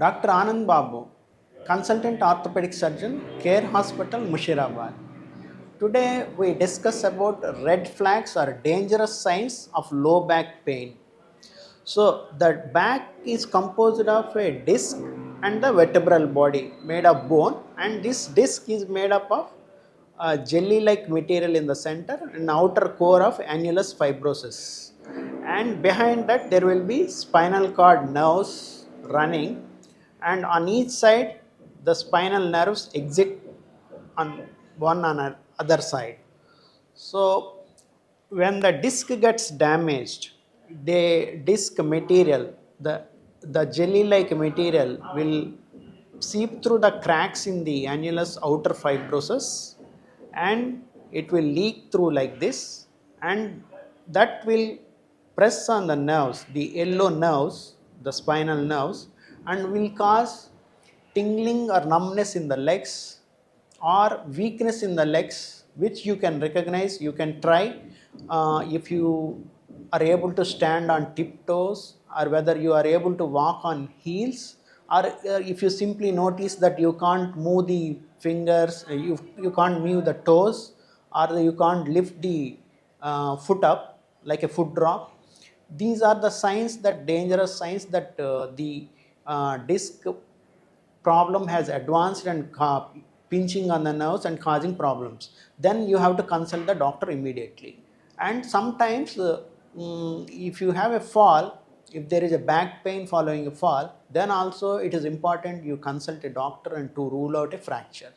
Dr. Anand Babu, Consultant Orthopedic Surgeon, CARE Hospital, Musheerabad. Today we discuss about red flags or dangerous signs of low back pain. So the back is composed of a disc and the vertebral body made of bone, and this disc is made up of a jelly-like material in the center and outer core of annulus fibrosus. And behind that there will be spinal cord nerves running, and on each side the spinal nerves exit on one on other side. So when the disc gets damaged, the disc material, the jelly-like material will seep through the cracks in the annulus outer fibrosus, and it will leak through like this, and that will press on the nerves, the yellow nerves, the spinal nerves, and will cause tingling or numbness in the legs or weakness in the legs, which you can recognize. You can try if you are able to stand on tiptoes, or whether you are able to walk on heels, or if you simply notice that you can't move the fingers, you can't move the toes, or you can't lift the foot up like a foot drop. These are the signs, that dangerous signs, that the disc problem has advanced and pinching on the nerves and causing problems. Then you have to consult the doctor immediately. And sometimes if you have a fall, if there is a back pain following a fall, then also it is important you consult a doctor and to rule out a fracture.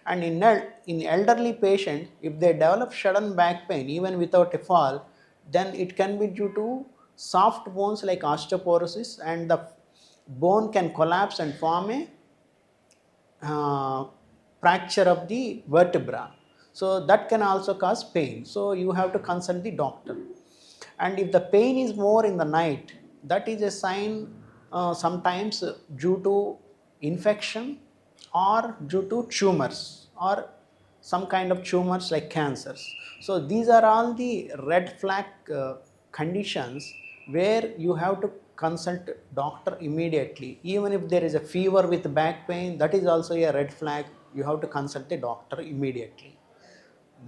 And in elderly patients, if they develop sudden back pain even without a fall, then it can be due to soft bones like osteoporosis, and the bone can collapse and form a uh, fracture of the vertebra. So that can also cause pain. So you have to consult the doctor. And if the pain is more in the night, that is a sign, sometimes due to infection or due to tumors or some kind of tumors like cancers. So these are all the red flag conditions where you have to consult doctor immediately. Even if there is a fever with back pain, that is also a red flag. You have to consult the doctor immediately.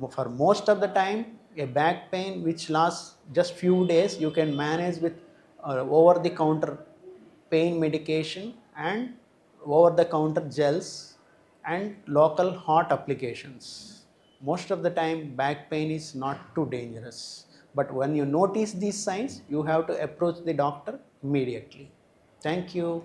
For most of the time, a back pain which lasts just few days, you can manage with over the counter pain medication and over the counter gels and local hot applications. Most of the time back pain is not too dangerous, but when you notice these signs, you have to approach the doctor immediately. Thank you.